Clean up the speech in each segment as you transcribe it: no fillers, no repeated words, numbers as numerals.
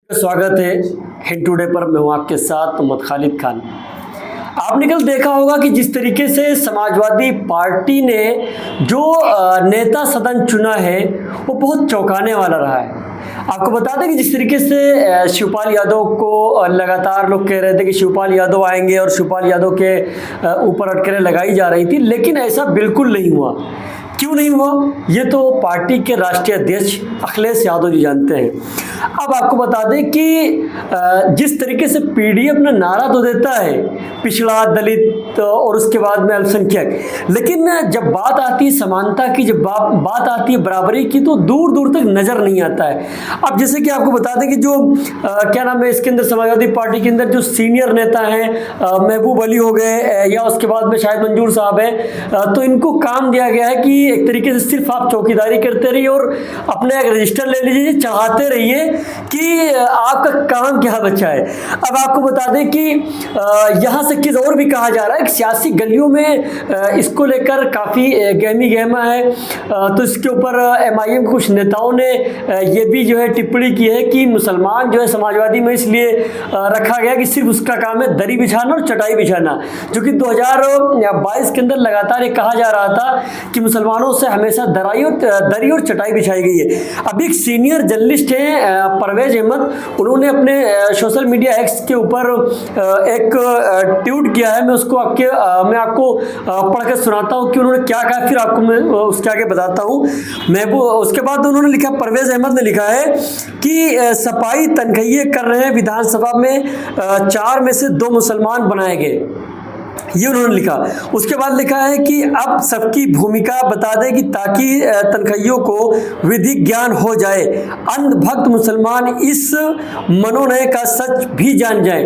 स्वागत है हिंद टुडे पर। मैं हूं आपके साथ मोहम्मद खालिद खान। आपने कल देखा होगा कि जिस तरीके से समाजवादी पार्टी ने जो नेता सदन चुना है वो बहुत चौंकाने वाला रहा है। आपको बता दें कि जिस तरीके से शिवपाल यादव को लगातार लोग कह रहे थे कि शिवपाल यादव आएंगे और शिवपाल यादव के ऊपर अटकलें लगाई जा रही थी, लेकिन ऐसा बिल्कुल नहीं हुआ। क्यों नहीं हुआ ये तो पार्टी के राष्ट्रीय अध्यक्ष अखिलेश यादव जी जानते हैं। अब आपको बता दें कि जिस तरीके से पीडीएफ ने नारा तो देता है पिछड़ा, दलित और उसके बाद में अल्पसंख्यक, लेकिन जब बात आती है समानता की, जब बात आती है बराबरी की, तो दूर दूर तक नजर नहीं आता है। अब जैसे कि आपको बता दें कि जो क्या नाम है, इसके अंदर समाजवादी पार्टी के अंदर जो सीनियर नेता हैं, महबूब अली हो गए या उसके बाद में शाहिद मंजूर साहब हैं, तो इनको काम दिया गया है कि एक तरीके से सिर्फ आप चौकीदारी करते रहिए और अपने एक रजिस्टर ले लीजिए, चाहते रहिए कि आपका काम क्या बचा है। अब आपको बता दें कि यहाँ से किस और भी कहा जा रहा है कि सियासी गलियों में इसको लेकर काफ़ी गहमी गहमा है। तो इसके ऊपर एमआईएम के कुछ नेताओं ने ये भी जो है टिप्पणी की है कि मुसलमान जो है समाजवादी में इसलिए रखा गया कि सिर्फ उसका काम है दरी बिछाना और चटाई बिछाना, जो कि 2022 के अंदर लगातार ये कहा जा रहा था कि मुसलमानों से हमेशा दरी और चटाई बिछाई गई है। अब एक सीनियर जर्नलिस्ट हैं परवेज अहमद, उन्होंने अपने सोशल मीडिया एक्स के ऊपर एक ट्वीट किया है। मैं आपको पढ़ कर सुनाता हूँ कि उन्होंने क्या कहा, फिर आपको मैं उसके आगे बताता हूँ। उसके बाद उन्होंने लिखा, परवेज अहमद ने लिखा है कि सफाई तनख्वाही कर रहे हैं विधानसभा में 4 में से 2 मुसलमान बनाए गए, ये उन्होंने लिखा। उसके बाद लिखा है कि अब सबकी भूमिका बता दें कि ताकि तनख्वाहियों को विधिक ज्ञान हो जाए, अंधभक्त मुसलमान इस मनोनय का सच भी जान जाए।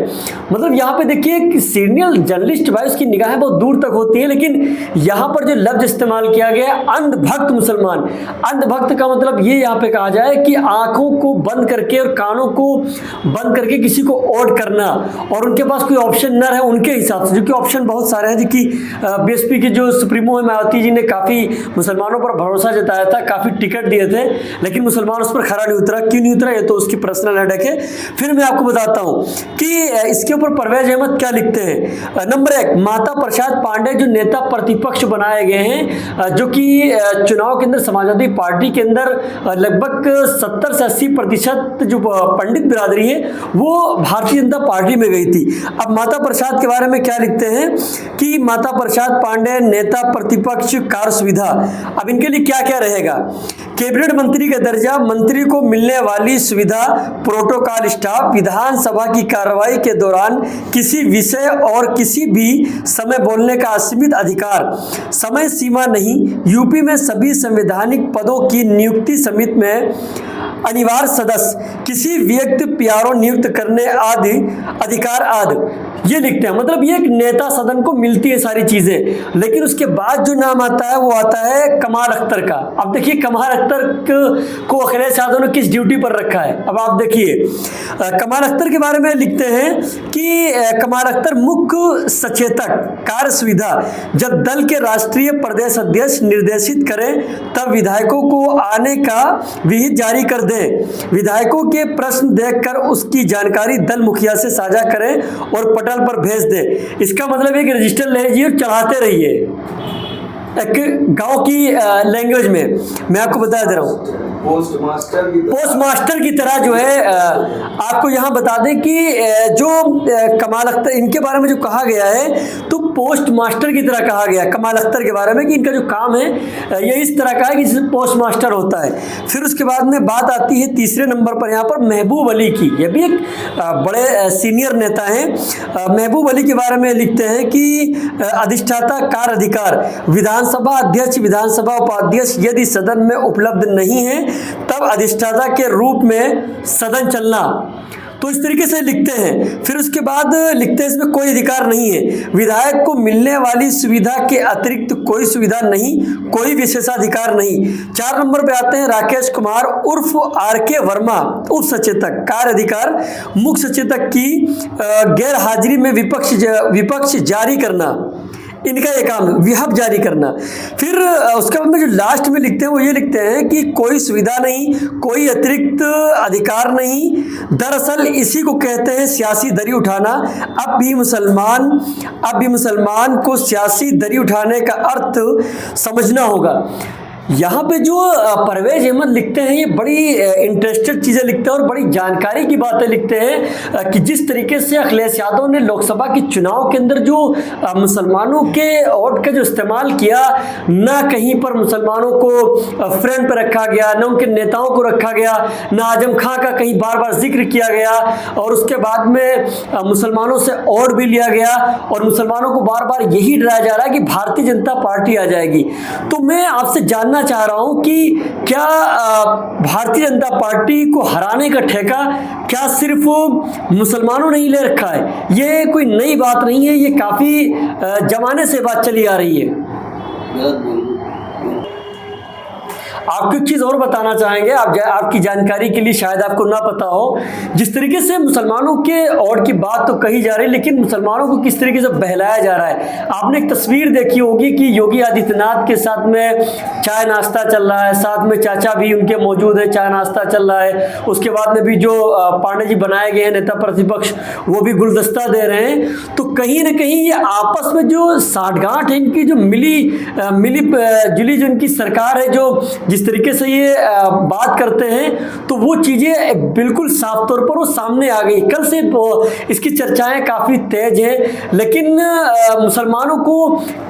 मतलब यहाँ पे देखिए कि सीनियर जर्नलिस्ट भाई उसकी निगाहें बहुत दूर तक होती है, लेकिन यहाँ पर जो लफ्ज इस्तेमाल किया गया अंधभक्त मुसलमान, अंधभक्त का मतलब ये यहाँ पे कहा जाए कि आंखों को बंद करके और कानों को बंद करके किसी को वोट करना और उनके पास कोई ऑप्शन न रहे उनके हिसाब से, जो कि ऑप्शन बहुत सारे हैं। जो कि बीएसपी के जो सुप्रीमो है मायावती जी ने काफ़ी मुसलमानों पर भरोसा जताया था, काफ़ी टिकट दिए थे, लेकिन मुसलमान उस पर खरा नहीं उतरा। क्यों नहीं उतरा ये तो उसकी पर्सनल हेडेक है। फिर मैं आपको बताता हूँ कि इसके ऊपर परवेज अहमद क्या लिखते हैं। नंबर 1, माता प्रसाद पांडे जो नेता प्रतिपक्ष बनाए गए हैं, जो कि चुनाव के अंदर समाजवादी पार्टी के अंदर लगभग 70 से 80% जो पंडित बिरादरी है वो भारतीय जनता पार्टी में गई थी। अब माता प्रसाद के बारे में क्या लिखते हैं कि माता प्रसाद पांडे नेता प्रतिपक्ष कार्य सुविधा। अब इनके लिए क्या क्या रहेगा, कैबिनेट मंत्री का दर्जा, मंत्री को मिलने वाली सुविधा, प्रोटोकॉल स्टाफ, विधानसभा की कार्रवाई के दौरान किसी विषय और किसी भी समय बोलने का असीमित अधिकार, समय सीमा नहीं, यूपी में सभी संवैधानिक पदों की नियुक्ति समिति में अनिवार्य सदस्य, किसी व्यक्ति पीआरओ नियुक्त करने आदि अधिकार आदि, ये लिखते हैं। मतलब ये एक नेता सदन को मिलती है सारी चीजें, लेकिन उसके बाद जो नाम आता है वो आता है कमाल अख्तर का। अब देखिए कमाल अख्तर को अखिलेश यादव ने किस ड्यूटी पर रखा है। अब आप देखिए कमाल अख्तर के बारे में लिखते हैं कि कमाल अख्तर मुख्य सचेतक कार्य सुविधा, जब दल के राष्ट्रीय प्रदेश अध्यक्ष निर्देशित करें तब विधायकों को आने का विहित जारी कर दें, विधायकों के प्रश्न देखकर उसकी जानकारी दल मुखिया से साझा करें और पटल पर भेज दे। इसका मतलब है कि रजिस्टर ले लीजिए और चढ़ाते रहिए। एक गांव की लैंग्वेज में मैं आपको बता दे रहा हूँ, पोस्टमास्टर की तरह जो है आपको यहाँ बता दें कि जो कमाल अख्तर इनके बारे में जो कहा गया है, तो पोस्ट मास्टर की तरह कहा गया कमाल अख्तर के बारे में कि इनका जो काम है ये इस तरह का है कि जैसे पोस्ट मास्टर होता है। फिर उसके बाद में बात आती है तीसरे नंबर पर यहाँ पर महबूब अली की। ये भी एक बड़े सीनियर नेता हैं। महबूब अली के बारे में लिखते हैं कि अधिष्ठाता कार्य अधिकार, विधानसभा अध्यक्ष, विधानसभा उपाध्यक्ष यदि सदन में उपलब्ध नहीं है तब अधिष्ठाता के रूप में सदन चलना, तो इस तरीके से लिखते हैं। फिर उसके बाद लिखते हैं इसमें कोई अधिकार नहीं है, विधायक को मिलने वाली सुविधा के अतिरिक्त कोई सुविधा नहीं, कोई विशेषाधिकार नहीं। 4 नंबर पे आते हैं राकेश कुमार उर्फ आरके वर्मा, उप सचेतक कार्य अधिकार, मुख्य सचेतक की गैर हाजिरी में विपक्ष जारी करना, इनका ये काम है, विहप जारी करना। फिर उसके बाद में जो लास्ट में लिखते हैं वो ये लिखते हैं कि कोई सुविधा नहीं, कोई अतिरिक्त अधिकार नहीं, दरअसल इसी को कहते हैं सियासी दरी उठाना। अब भी मुसलमान को सियासी दरी उठाने का अर्थ समझना होगा। यहाँ पे जो परवेज अहमद लिखते हैं ये बड़ी इंटरेस्टेड चीज़ें लिखते हैं और बड़ी जानकारी की बातें लिखते हैं कि जिस तरीके से अखिलेश यादव ने लोकसभा के चुनाव के अंदर जो मुसलमानों के वोट का जो इस्तेमाल किया, ना कहीं पर मुसलमानों को फ्रंट पर रखा गया, ना उनके नेताओं को रखा गया, ना आजम खां का कहीं बार बार जिक्र किया गया, और उसके बाद में मुसलमानों से वोट भी लिया गया और मुसलमानों को बार बार यही डराया जा रहा है कि भारतीय जनता पार्टी आ जाएगी। तो मैं आपसे जानना चाह रहा हूं कि क्या भारतीय जनता पार्टी को हराने का ठेका क्या सिर्फ मुसलमानों ने ही ले रखा है? ये कोई नई बात नहीं है, ये काफी जमाने से बात चली आ रही है। आपको एक चीज़ और बताना चाहेंगे, आपकी जानकारी के लिए, शायद आपको ना पता हो, जिस तरीके से मुसलमानों के और की बात तो कही जा रही है, लेकिन मुसलमानों को किस तरीके से बहलाया जा रहा है। आपने एक तस्वीर देखी होगी कि योगी आदित्यनाथ के साथ में चाय नाश्ता चल रहा है, साथ में चाचा भी उनके मौजूद है, चाय नाश्ता चल रहा है। उसके बाद में भी जो पांडे जी बनाए गए हैं नेता प्रतिपक्ष, वो भी गुलदस्ता दे रहे हैं। तो कहीं ना कहीं ये आपस में जो साठगांठ है इनकी, जो मिली जुली जो इनकी सरकार है, जो जिस तरीके से ये बात करते हैं, तो वो चीज़ें बिल्कुल साफ तौर पर वो सामने आ गई। कल से इसकी चर्चाएं काफ़ी तेज हैं, लेकिन मुसलमानों को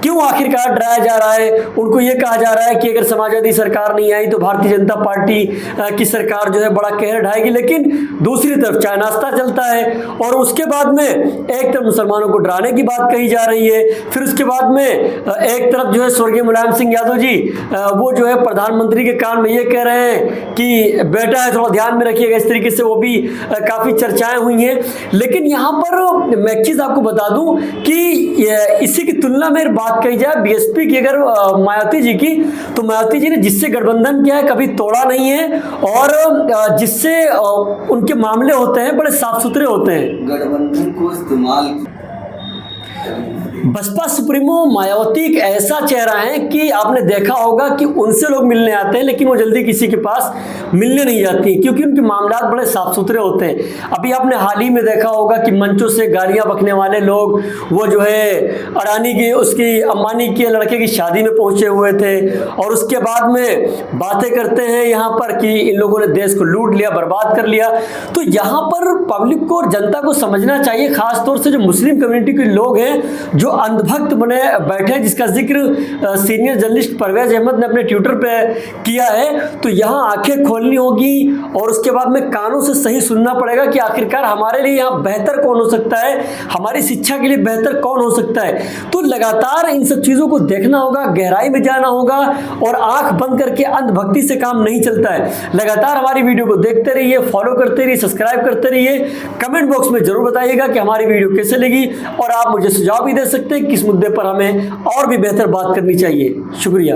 क्यों आखिरकार डराया जा रहा है? उनको ये कहा जा रहा है कि अगर समाजवादी सरकार नहीं आई तो भारतीय जनता पार्टी की सरकार जो है बड़ा कहर ढाएगी, लेकिन दूसरी तरफ चाय नाश्ता चलता है और उसके बाद में एक तरफ मुसलमानों को डराने की बात कही जा रही है। फिर उसके बाद में एक तरफ जो है स्वर्गीय मुलायम सिंह यादव जी वो जो है प्रधानमंत्री के कान में ये कह रहे हैं कि बेटा है थोड़ा ध्यान में रखिएगा, इस तरीके से वो भी काफी चर्चाएं हुई हैं। लेकिन यहाँ पर मैं एक चीज आपको बता दूं कि इसी की तुलना में बात कही जाए बीएसपी की, अगर मायावती जी की, तो मायावती जी ने जिससे गठबंधन किया है कभी तोड़ा नहीं है और जिससे उनके मामले होते हैं बड़े साफ सुथरे होते हैं। गठबंधन को इस्तेमाल बसपा सुप्रीमो मायावती एक ऐसा चेहरा है कि आपने देखा होगा कि उनसे लोग मिलने आते हैं, लेकिन वो जल्दी किसी के पास मिलने नहीं जाती क्योंकि उनके मामलात बड़े साफ सुथरे होते हैं। अभी आपने हाल ही में देखा होगा कि मंचों से गालियां बकने वाले लोग वो जो है अडानी की, उसकी अंबानी के लड़के की शादी में पहुंचे हुए थे और उसके बाद में बातें करते हैं यहाँ पर कि इन लोगों ने देश को लूट लिया, बर्बाद कर लिया। तो यहाँ पर पब्लिक को और जनता को समझना चाहिए, खासतौर से जो मुस्लिम कम्युनिटी के लोग हैं जो अंधभक्त बने बैठे हैं, जिसका जिक्र सीनियर जर्नलिस्ट परवेज अहमद ने अपने ट्विटर पे किया है। तो यहाँ आंखें खोलनी होगी और उसके बाद में कानों से सही सुनना पड़ेगा कि आखिरकार हमारे लिए यहाँ बेहतर कौन हो सकता है, हमारी शिक्षा के लिए बेहतर कौन हो सकता है। तो लगातार इन सब चीज़ों को देखना होगा, गहराई में जाना होगा और आंख बंद करके अंधभक्ति से काम नहीं चलता है। लगातार हमारी वीडियो को देखते रहिए, फॉलो करते रहिए, सब्सक्राइब करते रहिए। कमेंट बॉक्स में जरूर बताइएगा कि हमारी वीडियो कैसे लगी और आप मुझे सुझाव भी दे सकते हैं किस मुद्दे पर हमें और भी बेहतर बात करनी चाहिए। शुक्रिया।